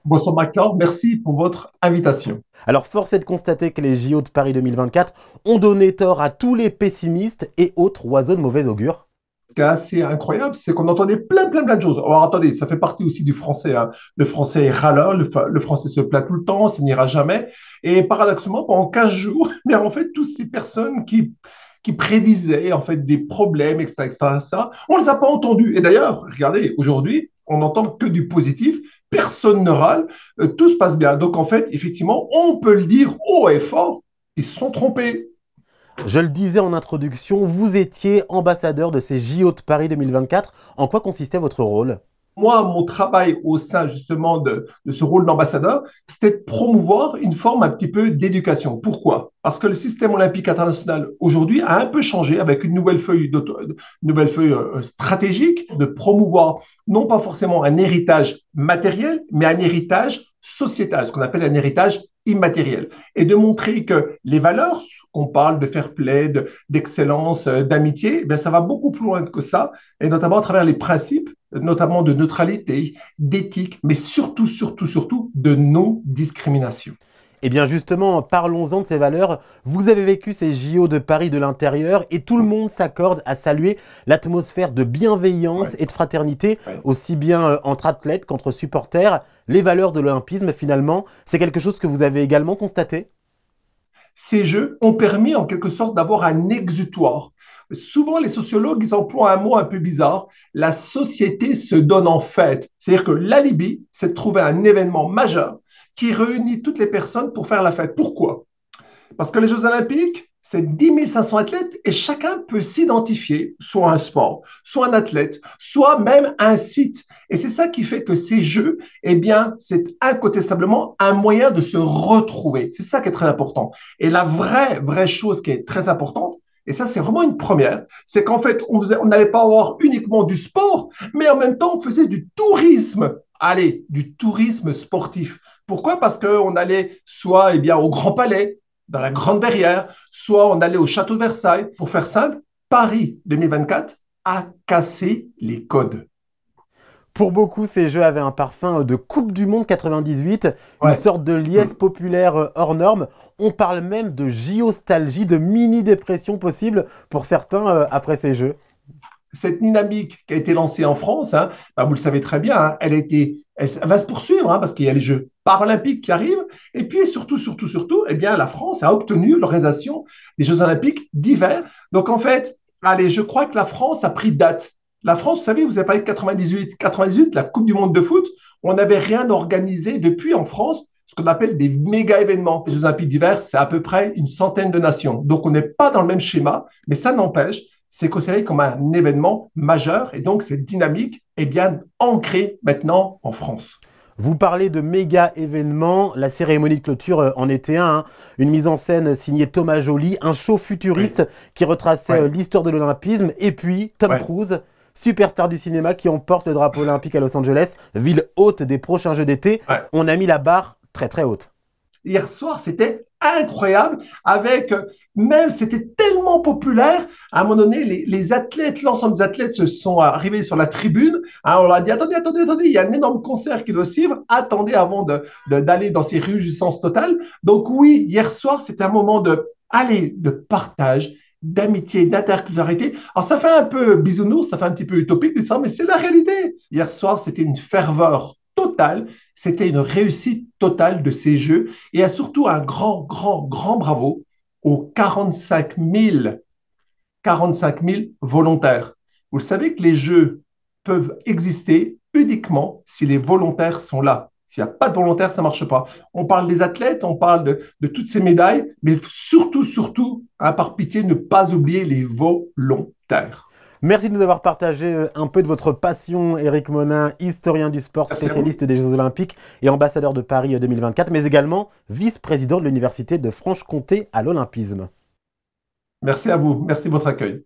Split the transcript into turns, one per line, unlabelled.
Bonsoir Maclor, merci pour votre invitation.
Alors force est de constater que les JO de Paris 2024 ont donné tort à tous les pessimistes et autres oiseaux de mauvais augure.
Ce qui est assez incroyable, c'est qu'on entendait plein de choses. Alors attendez, ça fait partie aussi du français, hein. Le français est râleur, le français se plaint tout le temps, ça n'ira jamais. Et paradoxalement, pendant 15 jours, mais en fait, toutes ces personnes qui prédisaient en fait des problèmes, etc., ça, on ne les a pas entendus. Et d'ailleurs, regardez, aujourd'hui, on n'entend que du positif, personne ne râle, tout se passe bien. Donc en fait, effectivement, on peut le dire haut et fort, ils se sont trompés.
Je le disais en introduction, vous étiez ambassadeur de ces JO de Paris 2024. En quoi consistait votre rôle?
Moi, mon travail au sein justement de ce rôle d'ambassadeur, c'était de promouvoir une forme un petit peu d'éducation. Pourquoi? Parce que le système olympique international aujourd'hui a un peu changé avec une nouvelle feuille stratégique de promouvoir non pas forcément un héritage matériel, mais un héritage sociétal, ce qu'on appelle un héritage immatériel. Et de montrer que les valeurs, qu'on parle de fair play, d'excellence, d'amitié, eh bien, ça va beaucoup plus loin que ça, et notamment à travers les principes notamment de neutralité, d'éthique, mais surtout de non-discrimination.
Eh bien justement, parlons-en de ces valeurs. Vous avez vécu ces JO de Paris de l'intérieur et tout le monde s'accorde à saluer l'atmosphère de bienveillance
Ouais,
et de fraternité,
ouais.
aussi bien entre athlètes qu'entre supporters. Les valeurs de l'olympisme, finalement, c'est quelque chose que vous avez également constaté?
Ces jeux ont permis en quelque sorte d'avoir un exutoire. Souvent, les sociologues, ils emploient un mot un peu bizarre. La société se donne en fête. C'est-à-dire que l'alibi, c'est de trouver un événement majeur qui réunit toutes les personnes pour faire la fête. Pourquoi? Parce que les Jeux Olympiques, c'est 10 500 athlètes et chacun peut s'identifier soit à un sport, soit un athlète, soit même un site. Et c'est ça qui fait que ces Jeux, eh bien, c'est incontestablement un moyen de se retrouver. C'est ça qui est très important. Et la vraie chose qui est très importante, et ça, c'est vraiment une première, c'est qu'en fait, on n'allait pas avoir uniquement du sport, mais en même temps, on faisait du tourisme. Allez, du tourisme sportif. Pourquoi? Parce qu'on allait soit eh bien, au Grand Palais, dans la Grande Verrière, soit on allait au Château de Versailles. Pour faire simple, Paris 2024 a cassé les codes.
Pour beaucoup, ces jeux avaient un parfum de Coupe du Monde 98, une
Ouais.
sorte de liesse populaire hors norme. On parle même de J-ostalgie, de mini-dépression possible pour certains après ces jeux.
Cette dynamique qui a été lancée en France, hein, bah, vous le savez très bien, hein, elle va se poursuivre hein, parce qu'il y a les Jeux paralympiques qui arrivent. Et puis surtout, eh bien, la France a obtenu l'organisation des Jeux olympiques d'hiver. Donc en fait, allez, je crois que la France a pris date. La France, vous savez, vous avez parlé de 98. 98, la Coupe du Monde de foot, on n'avait rien organisé depuis en France, ce qu'on appelle des méga événements. Les Jeux olympiques d'hiver, c'est à peu près une centaine de nations. Donc on n'est pas dans le même schéma, mais ça n'empêche c'est considéré comme un événement majeur et donc cette dynamique est bien ancrée maintenant en France.
Vous parlez de méga événements, la cérémonie de clôture en était un, hein. Une mise en scène signée Thomas Joly, un show
Oui,
futuriste qui retraçait
ouais,
l'histoire de l'olympisme, et puis Tom
ouais,
Cruise, superstar du cinéma qui emporte le drapeau olympique à Los Angeles, ville haute des prochains Jeux d'été.
ouais.
On a mis la barre très haute.
Hier soir, c'était incroyable avec même c'était tellement populaire à un moment donné les athlètes l'ensemble des athlètes se sont arrivés sur la tribune hein, on leur a dit attendez il y a un énorme concert qui doit suivre attendez avant d'aller dans ces réjouissances totales donc oui hier soir c'était un moment de aller de partage d'amitié, d'interculturalité. Alors, ça fait un peu bisounours, ça fait un petit peu utopique, mais c'est la réalité. Hier soir, c'était une ferveur totale, c'était une réussite totale de ces Jeux et surtout un grand bravo aux 45 000 volontaires. Vous le savez que les Jeux peuvent exister uniquement si les volontaires sont là. S'il n'y a pas de volontaires, ça ne marche pas. On parle des athlètes, on parle de toutes ces médailles, mais surtout, hein, par pitié, ne pas oublier les volontaires.
Merci de nous avoir partagé un peu de votre passion, Éric Monin, historien du sport,
Merci à vous.
spécialiste des Jeux Olympiques et ambassadeur de Paris 2024, mais également vice-président de l'Université de Franche-Comté à l'Olympisme.
Merci à vous. Merci de votre accueil.